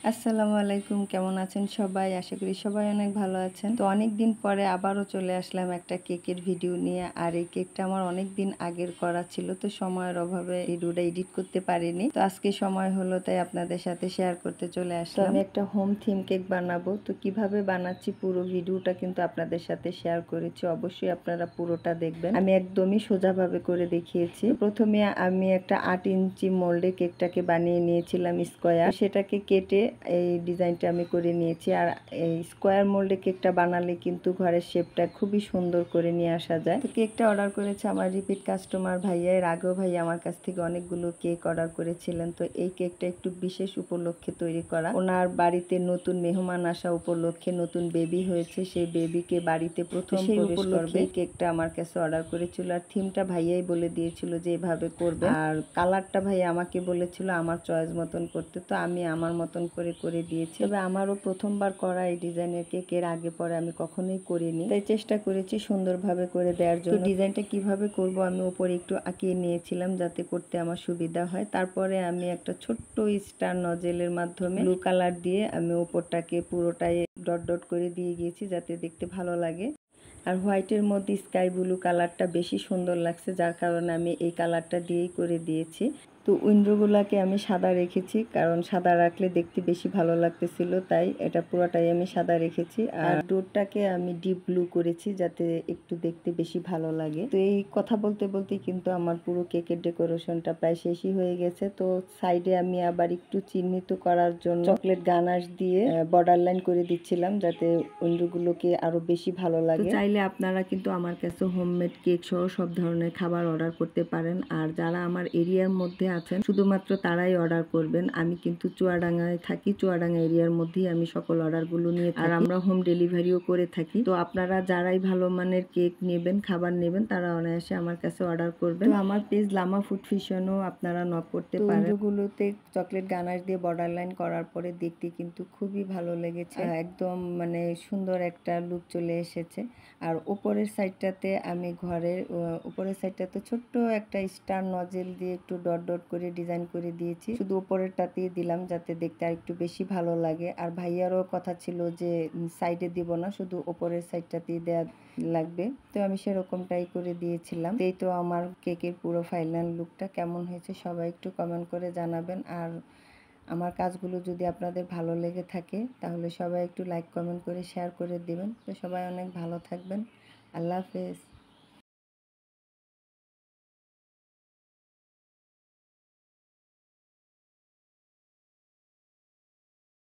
আসসালামু আলাইকুম, কেমন আছেন সবাই? আশা করি সবাই অনেক ভালো আছেন। তো অনেক দিন পরে আবারও চলে আসলাম একটা কেকের ভিডিও নিয়ে। আর এই কেকটা আমার অনেক দিন আগের করা ছিল, তো সময়ের অভাবে ভিডিওটা এডিট করতে পারিনি। তো আজকে সময় হলো, তাই আপনাদের সাথে শেয়ার করতে চলে আসলাম। আমি একটা হোম থিম কেক বানাবো, তো কিভাবে বানাচ্ছি পুরো ভিডিওটা কিন্তু আপনাদের সাথে শেয়ার করেছি। অবশ্যই আপনারা পুরোটা দেখবেন। আমি একদমই সোজাভাবে করে দেখিয়েছি। প্রথমে আমি একটা 8 ইঞ্চি মোল্ডে কেকটাকে বানিয়ে নিয়েছিলাম স্কোয়ার, সেটাকে কেটে এই ডিজাইনটা আমি করে নিয়েছি। আর এই স্কোয়ার মোল্ডে কেকটা বানালে কিন্তু ঘরের শেপটা খুবই সুন্দর করে নিয়ে আসা যায়। তো কেকটা অর্ডার করেছে আমার রিপিট কাস্টমার ভাইয়া। এর আগেও ভাই আমার কাছ থেকে অনেকগুলো কেক অর্ডার করেছিলেন। তো এই কেকটা একটু বিশেষ উপলক্ষে তৈরি করা। ওনার বাড়িতে নতুন মেহমান আসা উপলক্ষে, নতুন বেবি হয়েছে, সেই বেবিকে বাড়িতে প্রথম প্রবেশ করবে, এই কেকটা আমার কাছে অর্ডার করেছিল। আর থিমটা ভাইয়াই বলে দিয়েছিল যে এভাবে করবে। আর কালারটা ভাইয়া আমাকে বলেছিল আমার চয়েস মতন করতে, তো আমি আমার মতন করে দিয়েছি। তবে আমারও প্রথমবার করা এই ডিজাইনের কেক, এর আগে পরে আমি কখনোই করিনি, তাই চেষ্টা করেছি সুন্দরভাবে করে দেওয়ার জন্য। তো ডিজাইনটা কিভাবে করব আমি উপরে একটু আঁকিয়ে নিয়েছিলাম যাতে করতে আমার সুবিধা হয়। তারপরে আমি একটা ছোট্ট স্টার নজেলের মাধ্যমে ব্লু কালার দিয়ে আমি উপরটাকে পুরোটাই ডট ডট করে দিয়ে গিয়েছি যাতে দেখতে ভালো লাগে। আর হোয়াইটের মধ্যে স্কাই ব্লু কালারটা বেশি সুন্দর লাগছে, যার কারণে আমি এই কালারটা দিয়েই করে দিয়েছি। তো উইন্ডোগুলোকে আমি সাদা রেখেছি, কারণ সাদা রাখলে দেখতে বেশি ভালো লাগতেছিল, তাই এটা পুরোটাই আমি সাদা রেখেছি। আর ডোরটাকে আমি ডিপ ব্লু করেছি যাতে একটু দেখতে বেশি ভালো লাগে। তো এই কথা বলতে বলতে কিন্তু আমার পুরো কেকের ডেকোরেশনটা প্রায় শেষই হয়ে গেছে। তো সাইডে আমি আবার একটু চিহ্নিত করার জন্য চকলেট গানাশ দিয়ে বর্ডার লাইন করে দিচ্ছিলাম যাতে উইন্ডোগুলোকে আরো বেশি ভালো লাগে। চাইলে আপনারা কিন্তু আমার কাছে হোমমেড কেক সহ সব ধরনের খাবার অর্ডার করতে পারেন। আর যারা আমার এরিয়ার মধ্যে আছেন শুধুমাত্র তারাই অর্ডার করবেন। আমি কিন্তু চুয়াডাঙ্গায় থাকি, চুয়াডাঙ্গা এরিয়ার মধ্যেই আমি সকল অর্ডারগুলো নিয়ে থাকি। আর আমরা হোম ডেলিভারিও করে থাকি। তো আপনারা যারাই ভালো মানের কেক নেবেন, খাবার নেবেন, তারা অনায়াসে আমার কাছে অর্ডার করবেন। তো আমার পেজ লামা ফুড ফিশনও আপনারা নক করতে পারেন। উইন্ডোগুলোতে চকলেট গানাশ দিয়ে বর্ডার লাইন করার পরে দেখতে কিন্তু খুবই ভালো লেগেছে, একদম মানে সুন্দর একটা লুক চলে এসেছে। আর উপরের সাইডটাতে আমি ঘরের উপরের সাইডটাতে ছোট্ট একটা স্টার নজেল দিয়ে একটু ডট ডট করে ডিজাইন করে দিয়েছি, শুধু উপরেরটাতেই দিলাম যাতে দেখতে আর একটু বেশি ভালো লাগে। আর ভাইয়ারও কথা ছিল যে সাইডে দিব না, শুধু উপরের সাইডটাতেই দেয়া লাগবে, তো আমি সেরকমটাই করে দিয়েছিলাম। এই তো আমার কেকের পুরো ফাইনাল লুকটা কেমন হয়েছে সবাই একটু কমেন্ট করে জানাবেন। আর আমার কাজগুলো যদি আপনাদের ভালো লেগে থাকে তাহলে সবাই একটু লাইক কমেন্ট করে শেয়ার করে দিবেন। তো সবাই অনেক ভালো থাকবেন। আল্লাহ হাফেজ।